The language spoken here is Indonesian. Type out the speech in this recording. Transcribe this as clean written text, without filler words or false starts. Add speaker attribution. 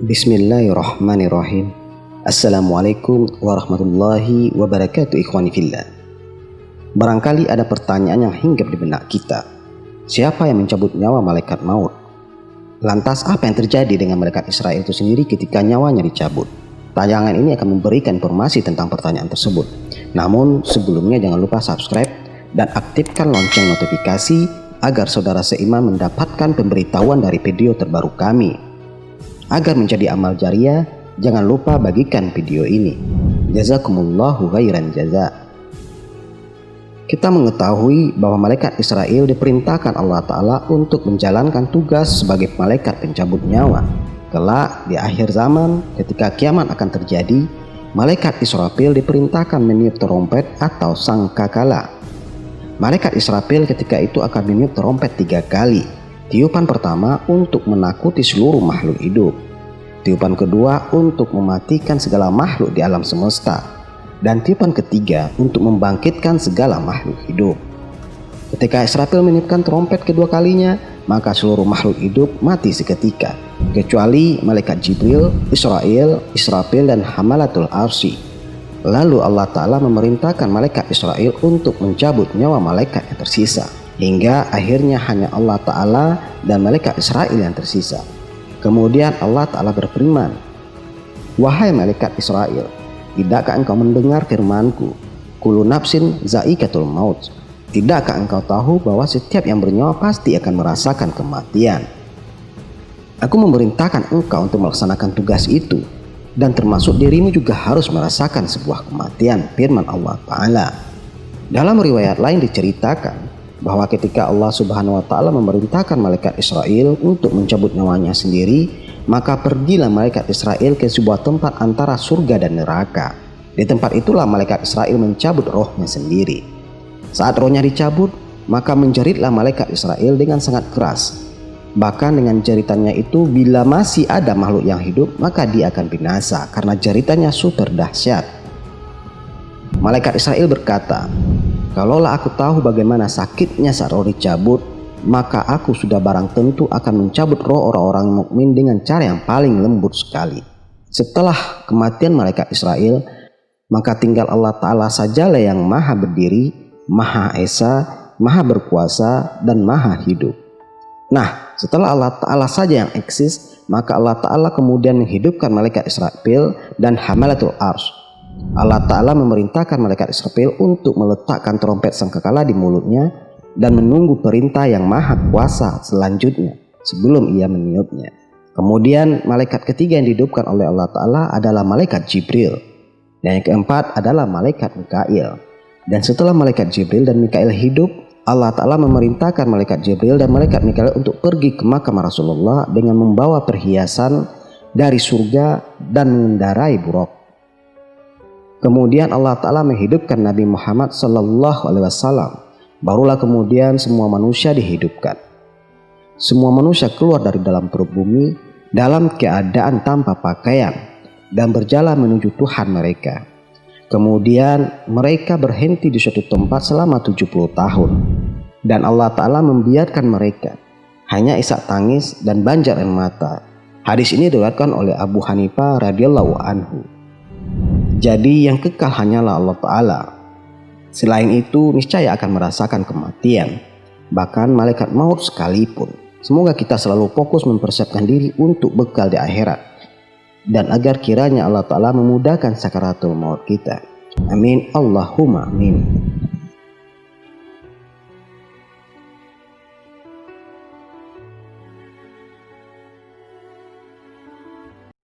Speaker 1: Bismillahirrahmanirrahim. Assalamualaikum warahmatullahi wabarakatuh, ikhwani fillah. Barangkali ada pertanyaan yang hinggap di benak kita. Siapa yang mencabut nyawa malaikat maut? Lantas apa yang terjadi dengan malaikat Israel itu sendiri ketika nyawanya dicabut? Tayangan ini akan memberikan informasi tentang pertanyaan tersebut. Namun sebelumnya jangan lupa subscribe dan aktifkan lonceng notifikasi agar saudara seiman mendapatkan pemberitahuan dari video terbaru kami. Agar menjadi amal jariah, jangan lupa bagikan video ini. Jazakumullahu khairan jaza. Kita mengetahui bahwa malaikat Israel diperintahkan Allah Ta'ala untuk menjalankan tugas sebagai malaikat pencabut nyawa. Kelak di akhir zaman ketika kiamat akan terjadi, malaikat Israfil diperintahkan meniup trompet atau sangkakala. Malaikat Israfil ketika itu akan meniup trompet 3 kali. Tiupan pertama untuk menakuti seluruh makhluk hidup. Tiupan kedua untuk mematikan segala makhluk di alam semesta. Dan tiupan ketiga untuk membangkitkan segala makhluk hidup. Ketika Israfil meniupkan trompet kedua kalinya, maka seluruh makhluk hidup mati seketika, kecuali malaikat Jibril, Israfil dan Hamalatul Arsy. Lalu Allah Ta'ala memerintahkan malaikat Israel untuk mencabut nyawa malaikat yang tersisa. Hingga akhirnya hanya Allah Ta'ala dan malaikat Israel yang tersisa. Kemudian Allah Ta'ala berfirman, "Wahai malaikat Israel, tidakkah engkau mendengar firmanku? Kullu nafsin za'iqatul maut. Tidakkah engkau tahu bahwa setiap yang bernyawa pasti akan merasakan kematian? Aku memerintahkan engkau untuk melaksanakan tugas itu, dan termasuk dirimu juga harus merasakan sebuah kematian," firman Allah Ta'ala. Dalam riwayat lain diceritakan bahwa ketika Allah Subhanahu wa Ta'ala memerintahkan malaikat Israel untuk mencabut nyawanya sendiri, maka pergilah malaikat Israel ke sebuah tempat antara surga dan neraka. Di tempat itulah malaikat Israel mencabut rohnya sendiri. Saat rohnya dicabut, maka menjeritlah malaikat Israel dengan sangat keras. Bahkan dengan jeritannya itu, bila masih ada makhluk yang hidup, maka dia akan binasa karena jeritannya super dahsyat. Malaikat Israel berkata, "Kalaulah aku tahu bagaimana sakitnya saat roh dicabut, maka aku sudah barang tentu akan mencabut roh orang-orang mukmin dengan cara yang paling lembut sekali." Setelah kematian malaikat Israel, maka tinggal Allah Ta'ala sajalah yang maha berdiri, maha esa, maha berkuasa, dan maha hidup. Nah, setelah Allah Ta'ala saja yang eksis, maka Allah Ta'ala kemudian menghidupkan malaikat Israfil dan Hamalatul Arsy. Allah Ta'ala memerintahkan malaikat Israfil untuk meletakkan trompet sangkakala di mulutnya dan menunggu perintah yang maha kuasa selanjutnya sebelum ia meniupnya. Kemudian malaikat ketiga yang dihidupkan oleh Allah Ta'ala adalah malaikat Jibril, dan yang keempat adalah malaikat Mikail. Dan setelah malaikat Jibril dan Mikail hidup, Allah Ta'ala memerintahkan malaikat Jibril dan malaikat Mikail untuk pergi ke makam Rasulullah dengan membawa perhiasan dari surga dan mengendarai buraq. Kemudian Allah Ta'ala menghidupkan Nabi Muhammad SAW. Barulah kemudian semua manusia dihidupkan. Semua manusia keluar dari dalam perut bumi dalam keadaan tanpa pakaian dan berjalan menuju Tuhan mereka. Kemudian mereka berhenti di suatu tempat selama 70 tahun. Dan Allah Ta'ala membiarkan mereka hanya isak tangis dan banjir air mata. Hadis ini diriwayatkan oleh Abu Hanifah radhiyallahu anhu. Jadi yang kekal hanyalah Allah Ta'ala. Selain itu niscaya akan merasakan kematian, bahkan malaikat maut sekalipun. Semoga kita selalu fokus mempersiapkan diri untuk bekal di akhirat, dan agar kiranya Allah Ta'ala memudahkan sakaratul maut kita. Amin Allahumma amin.